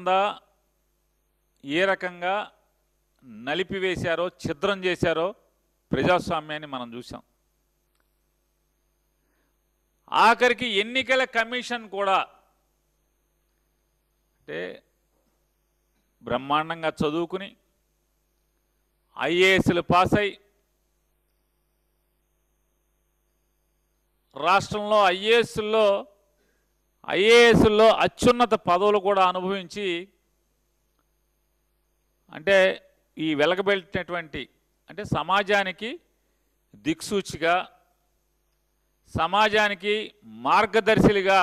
కింద ఏ రకంగా నలిపివేశారో, ఛిద్రం చేశారో ప్రజాస్వామ్యాన్ని మనం చూసాం. ఆఖరికి ఎన్నికల కమిషన్ కూడా అంటే బ్రహ్మాండంగా చదువుకుని ఐఏఎస్లు పాస్ అయి రాష్ట్రంలో ఐఏఎస్లో అత్యున్నత పదవులు కూడా అనుభవించి అంటే ఈ వెలగబెట్టినటువంటి అంటే సమాజానికి దిక్సూచిగా, సమాజానికి మార్గదర్శిలుగా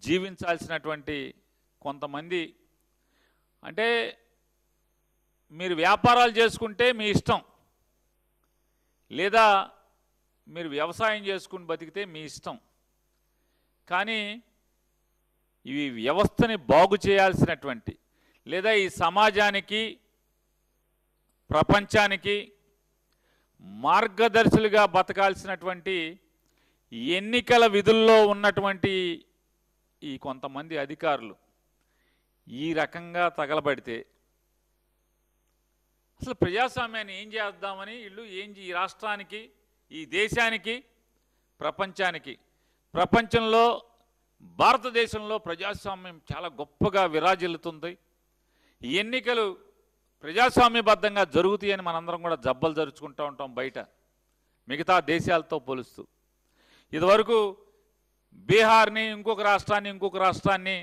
జీవించాల్సినటువంటి కొంతమంది అంటే మీరు వ్యాపారాలు చేసుకుంటే మీ ఇష్టం, లేదా మీరు వ్యవసాయం చేసుకుని బతికితే మీ ఇష్టం, కానీ ఇవి వ్యవస్థని బాగు చేయాల్సినటువంటి లేదా ఈ సమాజానికి ప్రపంచానికి మార్గదర్శులుగా బతకాల్సినటువంటి ఎన్నికల విధుల్లో ఉన్నటువంటి ఈ కొంతమంది అధికారులు ఈ రకంగా తగలబడితే అసలు ప్రజాస్వామ్యాన్ని ఏం చేద్దామని వీళ్ళు ఈ రాష్ట్రానికి, ఈ దేశానికి, ప్రపంచంలో భారతదేశంలో ప్రజాస్వామ్యం చాలా గొప్పగా విరాజిల్లుతుంది. ఎన్నికలు ప్రజాస్వామ్యబద్ధంగా జరుగుతాయని మనందరం కూడా జబ్బలు జరుచుకుంటూ ఉంటాం బయట మిగతా దేశాలతో పోలుస్తూ. ఇదివరకు బీహార్ని ఇంకొక రాష్ట్రాన్ని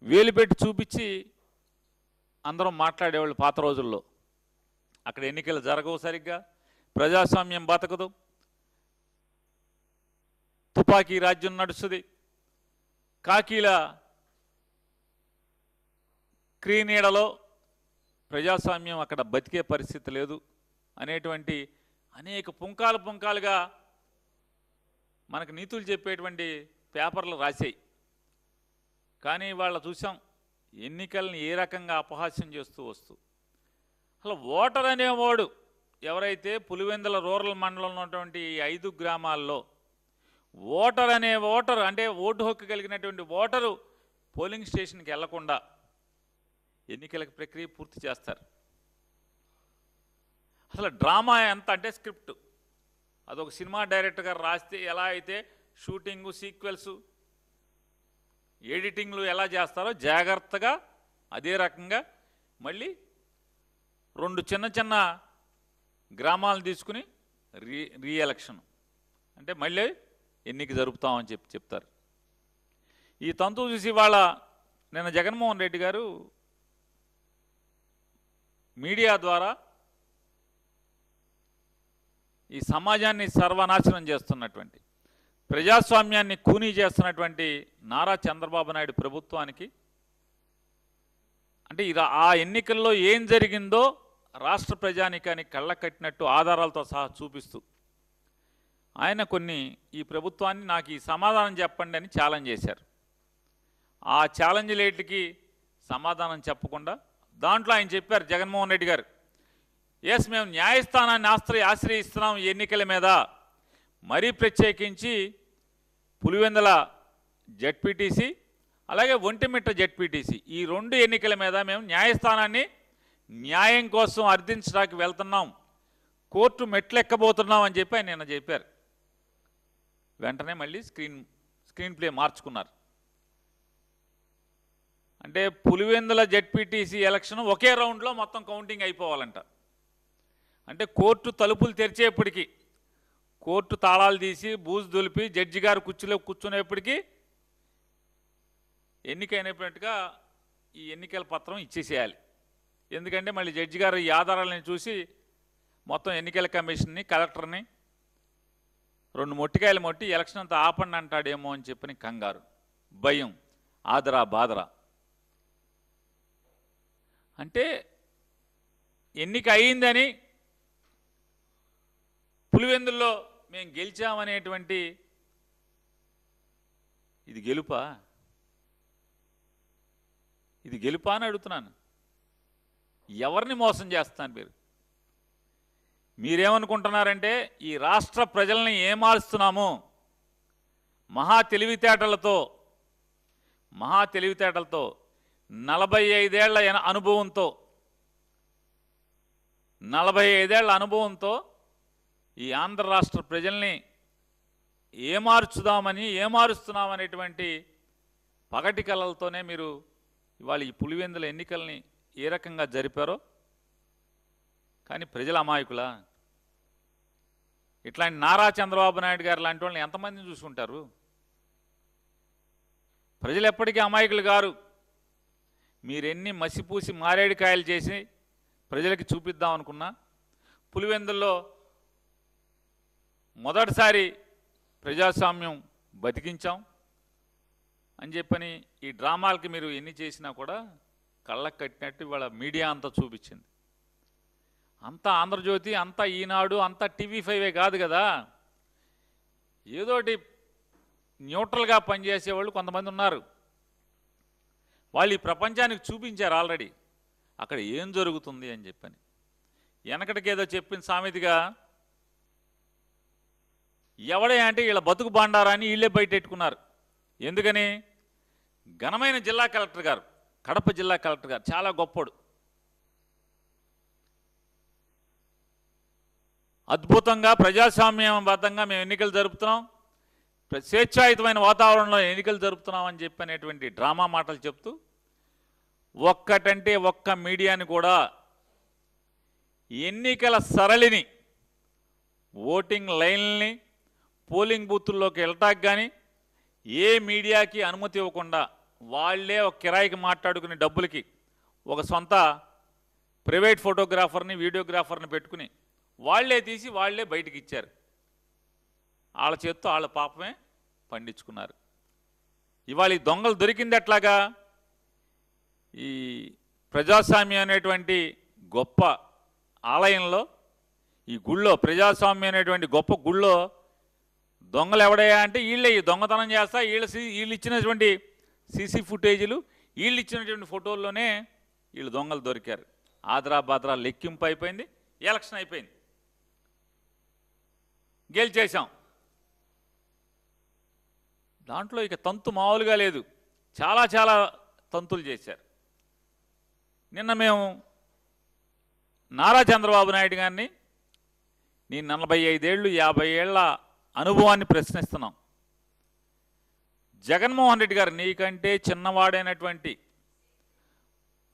వేలుపెట్టి చూపించి అందరం మాట్లాడేవాళ్ళు పాత రోజుల్లో. అక్కడ ఎన్నికలు జరగవు సరిగ్గా, ప్రజాస్వామ్యం బతకదు, తుపాకీ రాజ్యం నడుస్తుంది, కాకీల క్రీనీడలో ప్రజాస్వామ్యం అక్కడ బతికే పరిస్థితి లేదు అనేటువంటి అనేక పుంకాలుగా మనకు నీతులు చెప్పేటువంటి పేపర్లు రాశాయి. కానీ వాళ్ళ చూసాం ఎన్నికల్ని ఏ రకంగా అపహాస్యం చేస్తూ వస్తూ. అసలు ఓటర్ అనేవాడు ఎవరైతే పులివెందుల రూరల్ మండలంలో ఉన్నటువంటి 5 గ్రామాల్లో ఓటర్ అంటే ఓటు హక్కు కలిగినటువంటి ఓటరు పోలింగ్ స్టేషన్కి వెళ్లకుండా ఎన్నికల ప్రక్రియ పూర్తి చేస్తారు. అసలు డ్రామా ఎంత అంటే స్క్రిప్ట్ అదొక సినిమా డైరెక్టర్ గారు రాస్తే ఎలా అయితే షూటింగు, సీక్వెల్సు, ఎడిటింగ్లు ఎలా చేస్తారో జాగ్రత్తగా అదే రకంగా మళ్ళీ 2 చిన్న గ్రామాలను తీసుకుని రీఎలక్షన్ అంటే మళ్ళీ ఎన్నిక జరుపుతామని చెప్తారు. ఈ తంతు చూసి వాళ్ళ నిన్న జగన్మోహన్ రెడ్డి గారు మీడియా ద్వారా ఈ సమాజాన్ని సర్వనాశనం చేస్తున్నటువంటి, ప్రజాస్వామ్యాన్ని కూనీ చేస్తున్నటువంటి నారా చంద్రబాబు నాయుడు ప్రభుత్వానికి అంటే ఆ ఎన్నికల్లో ఏం జరిగిందో రాష్ట్ర ప్రజానికానికి కళ్ళ కట్టినట్టు ఆధారాలతో సహా చూపిస్తూ ఆయన ఈ ప్రభుత్వాన్ని నాకు ఈ సమాధానం చెప్పండి అని ఛాలెంజ్ చేశారు. ఆ ఛాలెంజ్ లేట్కి సమాధానం చెప్పకుండా దాంట్లో ఆయన చెప్పారు, జగన్మోహన్ రెడ్డి గారు, ఎస్ మేము న్యాయస్థానాన్ని ఆశ్రయిస్తున్నాం ఈ ఎన్నికల మీద, మరీ ప్రత్యేకించి పులివెందుల జెడ్పీటీసీ అలాగే ఒంటిమిట్ట జెడ్పీటీసీ ఈ 2 ఎన్నికల మీద మేము న్యాయస్థానాన్ని న్యాయం కోసం అర్థించడానికి వెళ్తున్నాం, కోర్టు మెట్లెక్కబోతున్నాం అని చెప్పి ఆయన నిన్న చెప్పారు. వెంటనే మళ్ళీ స్క్రీన్ ప్లే మార్చుకున్నారు. అంటే పులివెందుల జెడ్పీటీసీ ఎలక్షన్ ఒకే రౌండ్లో మొత్తం కౌంటింగ్ అయిపోవాలంట. అంటే కోర్టు తలుపులు తెరిచేప్పటికీ, కోర్టు తాళాలు తీసి బూజు దులిపి జడ్జి గారు కుర్చీలో కూర్చునేప్పటికీ ఎన్నికైనట్టుగా ఈ ఎన్నికల పత్రం ఇచ్చేసేయాలి. ఎందుకంటే మళ్ళీ జడ్జి గారు ఈ ఆధారాలను చూసి మొత్తం ఎన్నికల కమిషన్ని, కలెక్టర్ని 2 మొట్టికాయలు మొట్టి ఎలక్షన్ అంతా ఆపండి అంటాడేమో అని చెప్పని కంగారు, భయం, ఆదరా బాదరా. అంటే ఎన్నిక అయిందని పులివెందుల్లో మేము గెలిచామనేటువంటి ఇది గెలుపా అని అడుగుతున్నాను. ఎవరిని మోసం చేస్తాను మీరేమనుకుంటున్నారంటే ఈ రాష్ట్ర ప్రజల్ని ఏమారుస్తున్నాము, మహా తెలివితేటలతో మహా తెలివితేటలతో 45 ఏళ్ల అనుభవంతో 45 ఏళ్ల అనుభవంతో ఈ ఆంధ్ర రాష్ట్ర ప్రజల్ని ఏమారుస్తున్నామనేటువంటి పగటి కళలతోనే మీరు ఇవాళ ఈ పులివెందుల ఎన్నికల్ని ఏ రకంగా జరిపారో. కానీ ప్రజల అమాయకులా? ఇట్లాంటి నారా చంద్రబాబు నాయుడు గారు లాంటి వాళ్ళని ఎంతమందిని చూసుకుంటారు? ప్రజలు ఎప్పటికీ అమాయకులు గారు. మీరెన్ని మసిపూసి మారేడుకాయలు చేసి ప్రజలకి చూపిద్దాం అనుకున్నా, పులివెందుల్లో మొదటిసారి ప్రజాస్వామ్యం బతికించాం అని చెప్పని ఈ డ్రామాలకి మీరు ఎన్ని చేసినా కూడా కళ్ళకు కట్టినట్టు ఇవాళ మీడియా అంతా చూపించింది. అంతా ఆంధ్రజ్యోతి, అంతా ఈనాడు, అంతా TV5 కాదు కదా. ఏదోటి న్యూట్రల్గా పనిచేసేవాళ్ళు కొంతమంది ఉన్నారు. వాళ్ళు ఈ ప్రపంచానికి చూపించారు ఆల్రెడీ అక్కడ ఏం జరుగుతుంది అని చెప్పని. వెనకటికేదో చెప్పిన సామెతగా ఎవడే అంటే వీళ్ళ బతుకు బండారాన్ని వీళ్ళే బయటెట్టుకున్నారు. ఎందుకని? ఘనమైన జిల్లా కలెక్టర్ గారు, కడప జిల్లా కలెక్టర్ గారు చాలా గొప్పోడు, అద్భుతంగా ప్రజాస్వామ్యబద్ధంగా మేము ఎన్నికలు జరుపుతున్నాం, స్వేచ్ఛాయుతమైన వాతావరణంలో ఎన్నికలు జరుపుతున్నాం అని చెప్పనేటువంటి డ్రామా మాటలు చెప్తూ ఒక్కటంటే ఒక్క మీడియాని కూడా ఎన్నికల సరళిని, ఓటింగ్ లైన్లని, పోలింగ్ బూతుల్లోకి వెళ్ళటానికి కానీ ఏ మీడియాకి అనుమతి ఇవ్వకుండా వాళ్ళే ఒక కిరాయికి మాట్లాడుకునే డబ్బులకి ఒక సొంత ప్రైవేట్ ఫోటోగ్రాఫర్ని, వీడియోగ్రాఫర్ని పెట్టుకుని వాళ్లే తీసి వాళ్లే బయటికి ఇచ్చారు. వాళ్ళ చేత్తో వాళ్ళ పాపమే పండించుకున్నారు. ఇవాళ ఈ దొంగలు దొరికింది ఎట్లాగా? ఈ ప్రజాస్వామ్యం అనేటువంటి గొప్ప ఆలయంలో, ఈ గుళ్ళో, ప్రజాస్వామ్యం అనేటువంటి గొప్ప గుళ్ళో దొంగలు ఎవడయ్యా అంటే వీళ్ళే ఈ దొంగతనం చేస్తా, వీళ్ళు ఇచ్చినటువంటి సీసీ ఫుటేజీలు, వీళ్ళు ఇచ్చినటువంటి ఫోటోల్లోనే వీళ్ళు దొంగలు దొరికారు. ఆద్రా బాద్రా లెక్కింపు అయిపోయింది, ఎలక్షన్ అయిపోయింది, గెలిచేశాం. దాంట్లో ఇక తంతు మామూలుగా లేదు, చాలా చాలా తంతులు చేశారు. నిన్న మేము నారా చంద్రబాబు నాయుడు గారిని నీ 45 ఏళ్ళు 50 ఏళ్ల అనుభవాన్ని ప్రశ్నిస్తున్నాం. జగన్మోహన్ రెడ్డి గారు నీకంటే చిన్నవాడైనటువంటి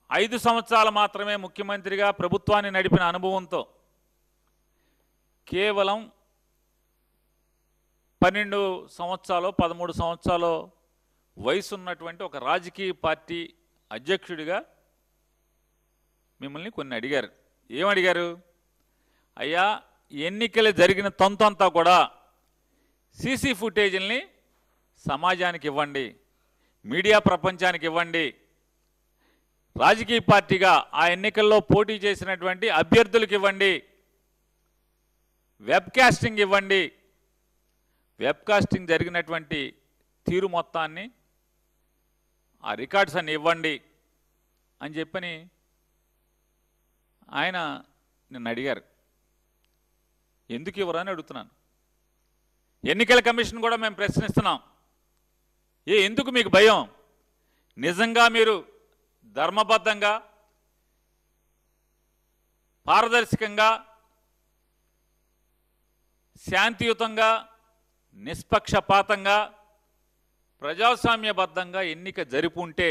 5 సంవత్సరాలు మాత్రమే ముఖ్యమంత్రిగా ప్రభుత్వాన్ని నడిపిన అనుభవంతో కేవలం 12 సంవత్సరాలు 13 సంవత్సరాలు వయసు ఉన్నటువంటి ఒక రాజకీయ పార్టీ అధ్యక్షుడిగా మిమ్మల్ని కొన్ని అడిగారు. ఏమడిగారు? అయ్యా, ఎన్నికలు జరిగిన తంతంతా కూడా సీసీ ఫుటేజీల్ని సమాజానికి ఇవ్వండి, మీడియా ప్రపంచానికి ఇవ్వండి, రాజకీయ పార్టీగా ఆ ఎన్నికల్లో పోటీ చేసినటువంటి అభ్యర్థులకు ఇవ్వండి, వెబ్కాస్టింగ్ ఇవ్వండి, వెబ్కాస్టింగ్ జరిగినటువంటి తీరు మొత్తాన్ని, ఆ రికార్డ్స్ అన్ని ఇవ్వండి అని చెప్పని ఆయన నిన్ను అడిగారు. ఎందుకు ఇవ్వరని అడుగుతున్నాను. ఎన్నికల కమిషన్ కూడా మేము ప్రశ్నిస్తున్నాం. ఎందుకు మీకు భయం? నిజంగా మీరు ధర్మబద్ధంగా, పారదర్శకంగా, శాంతియుతంగా, నిష్పక్షపాతంగా, ప్రజాస్వామ్యబద్ధంగా ఎన్నిక జరుపుంటే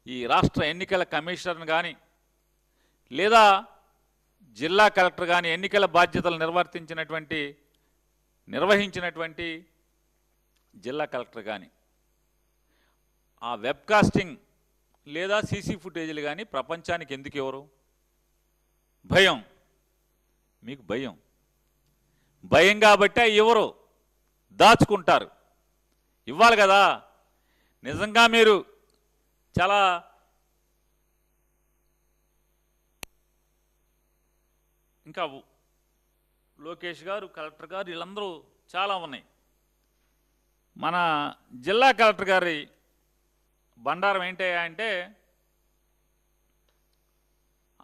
ఈ రాష్ట్ర ఎన్నికల కమిషనర్ కానీ లేదా జిల్లా కలెక్టర్ కానీ ఎన్నికల బాధ్యతలు నిర్వహించినటువంటి జిల్లా కలెక్టర్ కానీ ఆ వెబ్కాస్టింగ్ లేదా సీసీ ఫుటేజీలు కానీ ప్రపంచానికి ఎందుకు ఇవ్వరు? భయం. మీకు భయం. భయం కాబట్టే ఇవ్వరు, దాచుకుంటారు. ఇవ్వాలి కదా. నిజంగా మీరు చాలా ఇంకా లోకేష్ గారు, కలెక్టర్ గారు, వీళ్ళందరూ చాలా ఉన్నాయి. మన జిల్లా కలెక్టర్ గారి బండారం ఏంటయ్యా అంటే,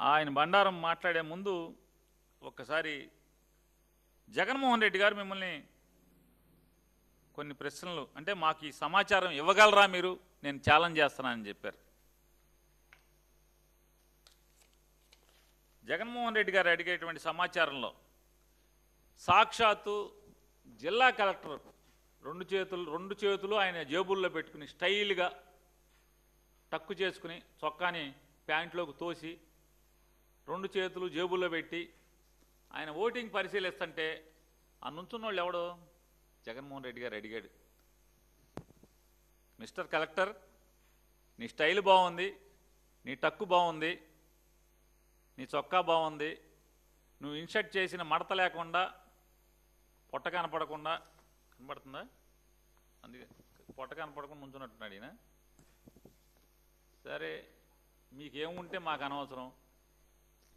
ఆయన బండారం మాట్లాడే ముందు ఒక్కసారి జగన్మోహన్ రెడ్డి గారు మిమ్మల్ని కొన్ని ప్రశ్నలు అంటే మాకు ఈ సమాచారం ఇవ్వగలరా మీరు, నేను ఛాలెంజ్ చేస్తున్నానని చెప్పారు. జగన్మోహన్ రెడ్డి గారు అడిగేటువంటి సమాచారంలో సాక్షాత్తు జిల్లా కలెక్టర్ రెండు చేతులు ఆయన జేబుల్లో పెట్టుకుని స్టైల్గా టక్కు చేసుకుని చొక్కాని ప్యాంట్లోకి తోసి 2 చేతులు జేబుల్లో పెట్టి ఆయన ఓటింగ్ పరిశీలిస్తుంటే ఆ నుంచున్న వాళ్ళు ఎవడో జగన్మోహన్ రెడ్డి గారు అడిగాడు, మిస్టర్ కలెక్టర్ నీ స్టైల్ బాగుంది, నీ టక్కు బాగుంది, నీ చొక్కా బాగుంది, నువ్వు ఇన్షర్ట్ చేసిన మడత లేకుండా పొట్ట కనపడకుండా కనపడుతుందా, అందుకే పొట్ట కనపడకుండా నుంచున్నట్టున్నాడు ఈయన. సరే మీకేముంటే మాకు అనవసరం,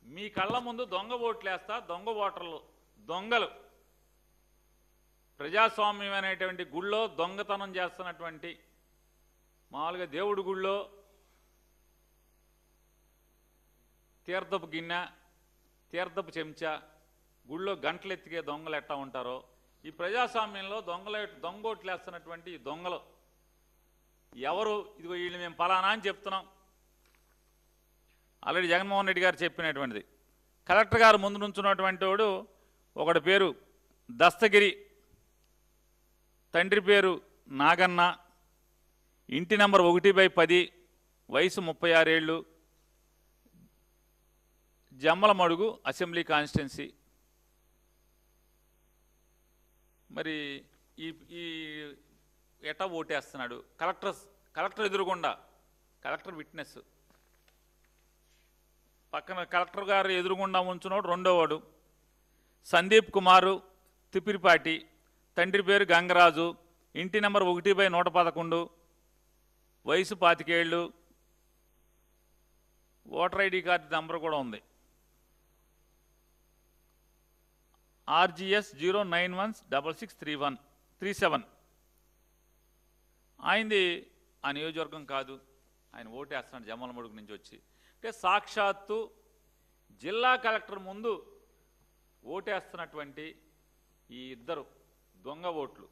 మీ కళ్ళ ముందు దొంగ ఓట్లు వేస్తా, దొంగ ఓటర్లు దొంగలు ప్రజాస్వామ్యం అనేటువంటి గుళ్ళో దొంగతనం చేస్తున్నటువంటి, మామూలుగా దేవుడి గుళ్ళో తీర్థపు గిన్నె తీర్థపు చెంచా గుళ్ళో గంటలు ఎత్తికే దొంగలు ఎట్టా ఉంటారో ఈ ప్రజాస్వామ్యంలో దొంగోట్లు వేస్తున్నటువంటి ఈ దొంగలు ఎవరు, ఇదిగో వీళ్ళు మేము పలానా అని చెప్తున్నాం. ఆల్రెడీ జగన్మోహన్ రెడ్డి గారు చెప్పినటువంటిది. కలెక్టర్ గారు ముందు నుంచున్నటువంటి వాడు ఒకటి పేరు దస్తగిరి, తండ్రి పేరు నాగన్న, ఇంటి నంబర్ 1/10, వయసు 36 ఏళ్ళు, జమ్మలమడుగు అసెంబ్లీ కాన్స్టిట్యున్సీ. మరి ఈ ఎట్టా ఓటేస్తున్నాడు కలెక్టర్ ఎదురుగుండా, కలెక్టర్ విట్నెస్ పక్కన కలెక్టర్ గారు ఎదురుగుండా ఉంచున్నాడు రెండోవాడు సందీప్ కుమారు తిప్పిరిపాటి, తండ్రి పేరు గంగరాజు, ఇంటి నెంబర్ 1/111, వయసు 25 ఏళ్ళు, ఓటర్ ఐడి కార్డు నెంబర్ కూడా ఉంది RGS 091663137. ఆయనది ఆ నియోజకవర్గం కాదు, ఆయన ఓటేస్తున్నాడు జమ్మలమడుగు నుంచి వచ్చి. అంటే సాక్షాత్తు జిల్లా కలెక్టర్ ముందు ఓటేస్తున్నటువంటి ఈ ఇద్దరు దొంగ ఓట్లు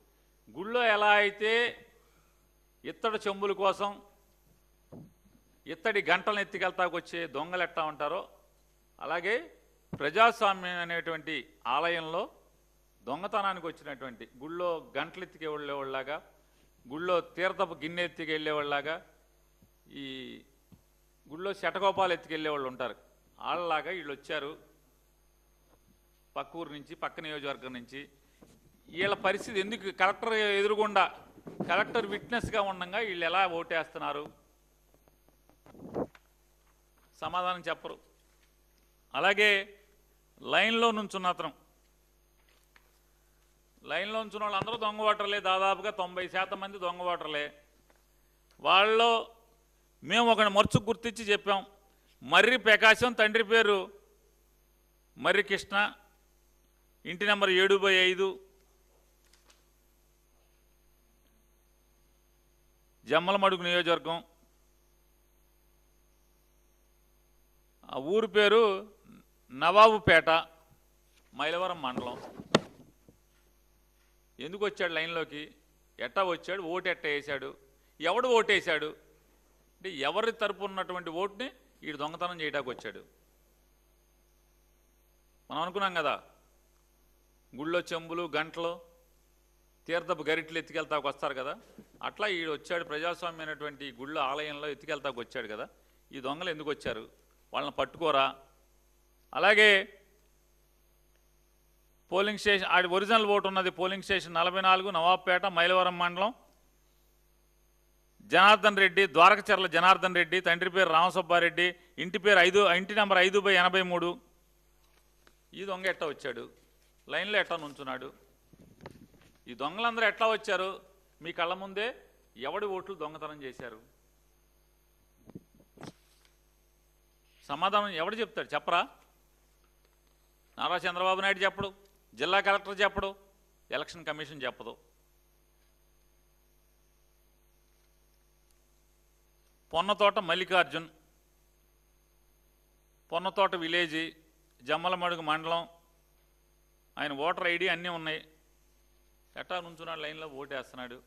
గుళ్ళో ఎలా అయితే ఇత్తడి చెంబుల కోసం ఇత్తడి గంటలను ఎత్తికెళ్తాకు వచ్చే దొంగలు ఎట్టా ఉంటారో అలాగే ప్రజాస్వామ్యం అనేటువంటి ఆలయంలో దొంగతనానికి వచ్చినటువంటి గుళ్ళో గంటలు ఎత్తికి వెళ్ళేవాళ్ళలాగా, గుళ్ళో తీర్థపు గిన్నె ఎత్తికి వెళ్ళేవాళ్ళలాగా, ఈ గుళ్ళో శటగోపాలు ఎత్తికెళ్ళేవాళ్ళు ఉంటారు, వాళ్ళలాగా వీళ్ళు వచ్చారు పక్క ఊరు నుంచి, పక్క నియోజకవర్గం నుంచి. వీళ్ళ పరిస్థితి ఎందుకు, కలెక్టర్ ఎదురుగుండా కలెక్టర్ విట్నెస్గా ఉండగా వీళ్ళు ఎలా ఓటేస్తున్నారు, సమాధానం చెప్పరు. అలాగే లైన్లో నుంచున్న అతను, లైన్లో ఉంచిన వాళ్ళందరూ దొంగ ఓటర్లే, దాదాపుగా 90% మంది దొంగ ఓటర్లే. వాళ్ళలో మేము ఒకటి మర్చుకు గుర్తించి చెప్పాం, మర్రి ప్రకాశం, తండ్రి పేరు మర్రి కృష్ణ, ఇంటి నెంబర్ 7/5, జమ్మలమడుగు నియోజకవర్గం, ఆ ఊరు పేరు నవాబుపేట, మైలవరం మండలం. ఎందుకు వచ్చాడు లైన్లోకి, ఎట్టా వచ్చాడు, ఓటు ఎట్టా వేశాడు, ఎవడు ఓటేశాడు అంటే ఎవరి తరపు ఉన్నటువంటి ఓటుని వీడు దొంగతనం చేయడానికి వచ్చాడు. మనం అనుకున్నాం కదా గుళ్ళో చెంబులు గంటలు తీర్థపు గరిట్లు ఎత్తికెళ్తాకు వస్తారు కదా, అట్లా వీడు వచ్చాడు ప్రజాస్వామ్యమైనటువంటి గుళ్ళో ఆలయంలో ఎత్తికెళ్తాకు వచ్చాడు కదా. ఈ దొంగలు ఎందుకు వచ్చారు, వాళ్ళని పట్టుకోరా. అలాగే పోలింగ్ స్టేషన్, ఆడి ఒరిజినల్ ఓటు ఉన్నది పోలింగ్ స్టేషన్ 44, నవాబ్పేట, మైలవరం మండలం, జనార్దన్ రెడ్డి, ద్వారకచర్ల జనార్దన్ రెడ్డి, తండ్రి పేరు రామసుబ్బారెడ్డి, ఇంటి నెంబర్ 5/83. ఈ దొంగ ఎట్టా వచ్చాడు, లైన్లో ఎట్టా నుంచున్నాడు. ఈ దొంగలందరూ ఎట్లా వచ్చారు, మీ కళ్ళ ముందే ఎవడి ఓట్లు దొంగతనం చేశారు, సమాధానం ఎవడు చెప్తాడు, చెప్పరా. నారా చంద్రబాబు నాయుడు చెప్పడు, జిల్లా కలెక్టర్ చెప్పడు, ఎలక్షన్ కమిషన్ చెప్పదు. పొన్నతోట మల్లికార్జున్, పొన్నతోట విలేజీ, జమ్మలమడుగు మండలం, ఆయన ఓటర్ ఐడి అన్నీ ఉన్నాయి. ఎట్టా నుంచున్నాడు లైన్లో ఓటేస్తున్నాడు.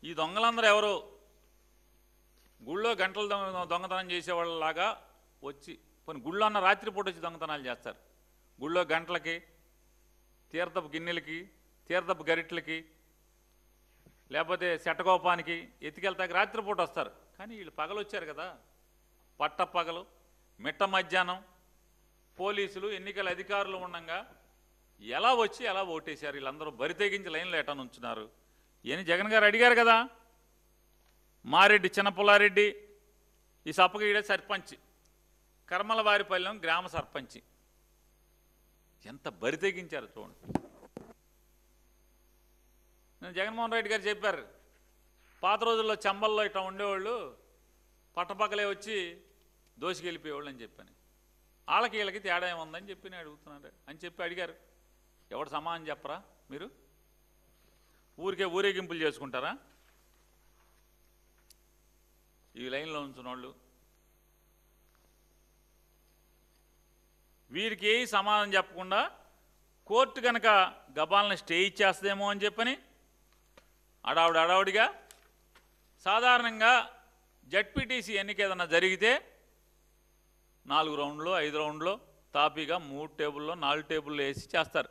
ఈ దొంగలందరూ ఎవరు? గుళ్ళో గంటలు దొంగతనం చేసేవాళ్ళలాగా వచ్చి కొన్ని గుళ్ళో అన్న రాత్రిపూట వచ్చి దొంగతనాలు చేస్తారు. గుళ్ళో గంటలకి, తీర్థపు గిన్నెలకి, తీర్థపు గరిట్లకి, లేకపోతే శటకోపానికి ఎత్తుకెళ్తాకి రాత్రిపూట వస్తారు. కానీ వీళ్ళు పగలు వచ్చారు కదా, పగలు మిట్ట మధ్యాహ్నం పోలీసులు ఎన్నికల అధికారులు ఉండగా ఎలా వచ్చి ఎలా ఓటేశారు? వీళ్ళందరూ బరి తెగించి లైన్లో ఎటా నుంచున్నారు. ఈయన జగన్ గారు అడిగారు కదా, మారెడ్డి చిన్నపుల్లారెడ్డి ఈ సప్పగీడే సర్పంచ్, కర్మలవారిపల్లెం గ్రామ సర్పంచ్, ఎంత బరి తెగించారు చూడండి. జగన్మోహన్ రెడ్డి గారు చెప్పారు, పాత రోజుల్లో చంబల్లో ఇట్లా ఉండేవాళ్ళు పట్టపక్కలే వచ్చి దోసుకెళ్ళిపోయేవాళ్ళు అని చెప్పాను. వాళ్ళకి వీళ్ళకి తేడా ఏముందని చెప్పి నేను అడుగుతున్నాడు అని చెప్పి అడిగారు. ఎవడు సమానం చెప్పరా? మీరు ఊరికే ఊరేగింపులు చేసుకుంటారా? ఈ లైన్లో ఉంచిన వాళ్ళు వీరికి ఏ సమాధానం చెప్పకుండా కోర్టు కనుక గబాలను స్టే ఇచ్చేస్తుందేమో అని చెప్పని అడావుడిగా సాధారణంగా జడ్పీటీసీ ఎన్నిక ఏదన్నా జరిగితే 4 రౌండ్లో 5 రౌండ్లో తాపీగా 3 టేబుల్లో 4 టేబుల్లో వేసి చేస్తారు.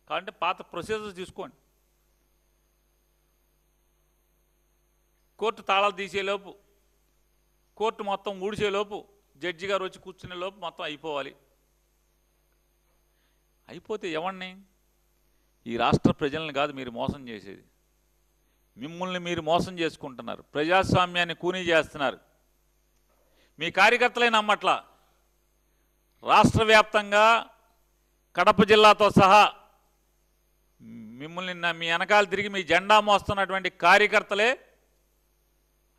కాబట్టి పాత ప్రొసీజర్స్ తీసుకోండి. కోర్టు తాళాలు తీసేలోపు, కోర్టు మొత్తం ఊడిసేలోపు, జడ్జి గారు వచ్చి కూర్చునే లోపు మొత్తం అయిపోవాలి. అయిపోతే ఎవరిని? ఈ రాష్ట్ర ప్రజల్ని కాదు మీరు మోసం చేసేది, మిమ్మల్ని మీరు మోసం చేసుకుంటున్నారు. ప్రజాస్వామ్యాన్ని కూనీ చేస్తున్నారు. మీ కార్యకర్తలే నమ్మట్లా. రాష్ట్ర వ్యాప్తంగా కడప జిల్లాతో సహా మిమ్మల్ని మీ వెనకాల తిరిగి మీ జెండా మోస్తున్నటువంటి కార్యకర్తలే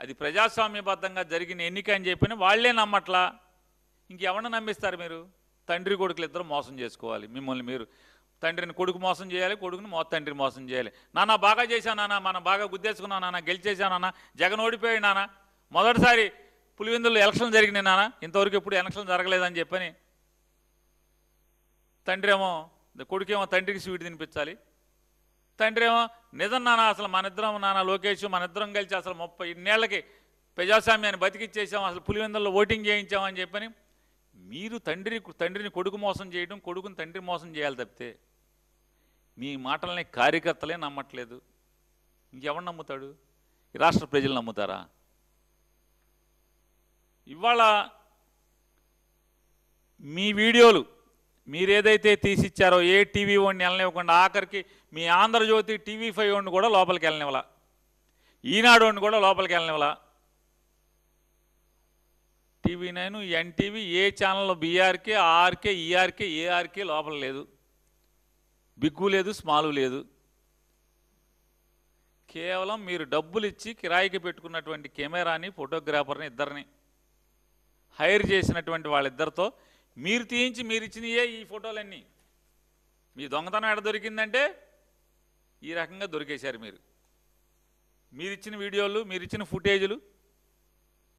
అది ప్రజాస్వామ్యబద్ధంగా జరిగిన ఎన్నిక అని చెప్పిన వాళ్లే నమ్మట్లా. ఇంకెవరిని నమ్మిస్తారు మీరు? తండ్రి కొడుకులు ఇద్దరు మోసం చేసుకోవాలి మిమ్మల్ని మీరు. తండ్రిని కొడుకు మోసం చేయాలి, కొడుకుని తండ్రి మోసం చేయాలి. నాన్న బాగా చేశాను నాన్న, మనం బాగా గుద్దేసుకున్నాం నాన్న, గెలిచేశాను నాన్న, జగన్ ఓడిపోయాడు నాన్న, మొదటిసారి పులివెందుల్లో ఎలక్షన్ జరిగినాయి నాన్న, ఇంతవరకు ఎప్పుడు ఎలక్షన్ జరగలేదని చెప్పని తండ్రి ఏమో కొడుకేమో తండ్రికి స్వీట్ తినిపించాలి. తండ్రి ఏమో నిజం నాన్న, అసలు మన ఇద్దరం నాన్న లోకేష్ మన ఇద్దరం కలిసి అసలు 30 ఏళ్ళకి ప్రజాస్వామ్యాన్ని బతికిచ్చేసాం, అసలు పులివెందుల్లో ఓటింగ్ చేయించామని చెప్పని మీరు తండ్రిని కొడుకు మోసం చేయడం, కొడుకుని తండ్రి మోసం చేయాలి తప్పితే మీ మాటల్ని కార్యకర్తలే నమ్మట్లేదు. ఇంకెవరు నమ్ముతాడు? ఈ రాష్ట్ర ప్రజలు నమ్ముతారా? ఇవాళ మీ వీడియోలు మీరేదైతే తీసిచ్చారో ఏ టీవీ వాడిని వెళ్ళనివ్వకుండా ఆఖరికి మీ ఆంధ్రజ్యోతి TV5 వాడిని కూడా లోపలికి వెళ్ళనివ్వాల, ఈనాడు వాడిని కూడా లోపలికి వెళ్ళనివ్వాల, TV9 ఎన్టీవీ ఏ ఛానల్లో BRK RK ERK ARK లోపల లేదు, బిగ్గు లేదు, స్మాలు లేదు. కేవలం మీరు డబ్బులు ఇచ్చి కిరాయికి పెట్టుకున్నటువంటి కెమెరాని ఫోటోగ్రాఫర్ని ఇద్దరిని హైర్ చేసినటువంటి వాళ్ళిద్దరితో మీరు తీయించి మీరు ఇచ్చినయే ఈ ఫోటోలన్నీ. మీ దొంగతనం ఎక్కడ దొరికిందంటే ఈ రకంగా దొరికేశారు. మీరు ఇచ్చిన వీడియోలు, మీరు ఇచ్చిన ఫుటేజీలు